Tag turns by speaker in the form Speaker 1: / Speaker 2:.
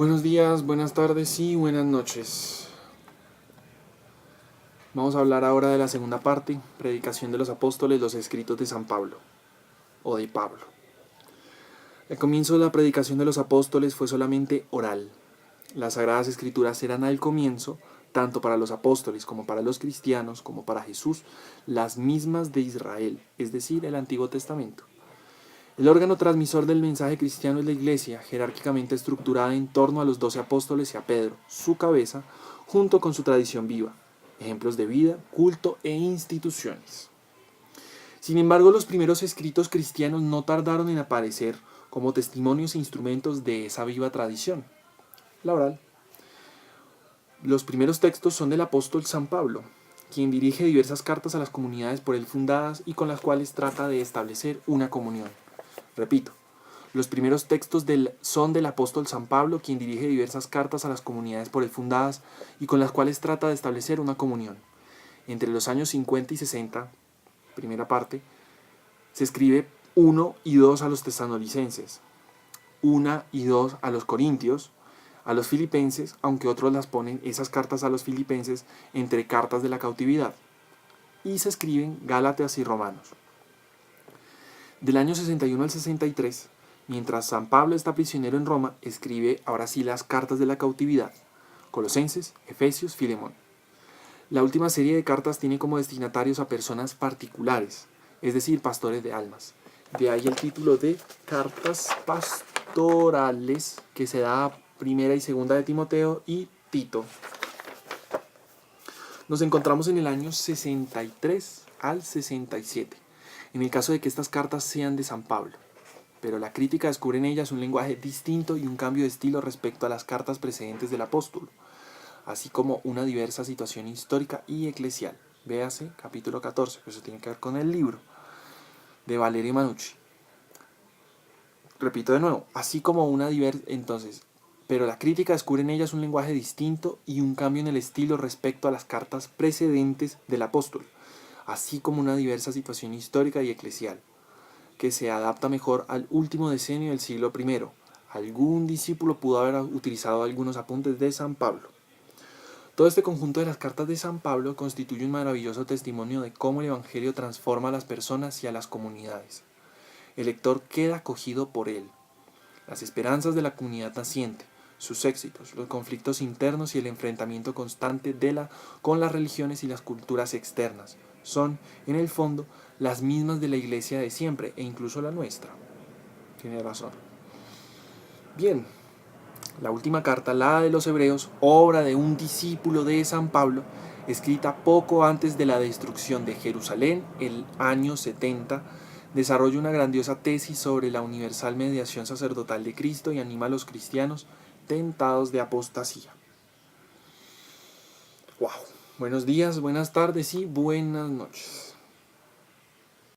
Speaker 1: Buenos días, buenas tardes y buenas noches. Vamos a hablar ahora de la segunda parte, predicación de los apóstoles, los escritos de San Pablo, o de Pablo. El comienzo de la predicación de los apóstoles fue solamente oral. Las sagradas escrituras eran al comienzo, tanto para los apóstoles como para los cristianos, como para Jesús, las mismas de Israel, es decir, el Antiguo Testamento. El órgano transmisor del mensaje cristiano es la Iglesia, jerárquicamente estructurada en torno a los 12 apóstoles y a Pedro, su cabeza, junto con su tradición viva, ejemplos de vida, culto e instituciones. Sin embargo, los primeros escritos cristianos no tardaron en aparecer como testimonios e instrumentos de esa viva tradición, la oral. Los primeros textos son del apóstol San Pablo, quien dirige diversas cartas a las comunidades por él fundadas y con las cuales trata de establecer una comunión. Repito, los primeros textos son del apóstol San Pablo, quien dirige diversas cartas a las comunidades por él fundadas y con las cuales trata de establecer una comunión. Entre los años 50 y 60, primera parte, se escribe 1 y 2 a los tesalonicenses, 1 y 2 a los corintios, a los filipenses, aunque otros las ponen esas cartas a los filipenses entre cartas de la cautividad, y se escriben Gálatas y Romanos. Del año 61 al 63, mientras San Pablo está prisionero en Roma, escribe ahora sí las cartas de la cautividad, Colosenses, Efesios, Filemón. La última serie de cartas tiene como destinatarios a personas particulares, es decir, pastores de almas. De ahí el título de Cartas Pastorales, que se da a Primera y Segunda de Timoteo y Tito. Nos encontramos en el año 63 al 67. En el caso de que estas cartas sean de San Pablo, pero la crítica descubre en ellas un lenguaje distinto y un cambio de estilo respecto a las cartas precedentes del apóstol, así como una diversa situación histórica y eclesial. Véase capítulo 14, que eso tiene que ver con el libro de Valerio Manucci. Repito de nuevo, así como una diversa... Entonces, pero la crítica descubre en ellas un lenguaje distinto y un cambio en el estilo respecto a las cartas precedentes del apóstol, así como una diversa situación histórica y eclesial, que se adapta mejor al último decenio del siglo I. Algún discípulo pudo haber utilizado algunos apuntes de San Pablo. Todo este conjunto de las cartas de San Pablo constituye un maravilloso testimonio de cómo el Evangelio transforma a las personas y a las comunidades. El lector queda acogido por él. Las esperanzas de la comunidad naciente, sus éxitos, los conflictos internos y el enfrentamiento constante con las religiones y las culturas externas son, en el fondo, las mismas de la iglesia de siempre e incluso la nuestra. Tiene razón. Bien, la última carta, la de los Hebreos, obra de un discípulo de San Pablo, escrita poco antes de la destrucción de Jerusalén, el año 70, desarrolla una grandiosa tesis sobre la universal mediación sacerdotal de Cristo y anima a los cristianos tentados de apostasía. ¡Wow! Buenos días, buenas tardes y buenas noches.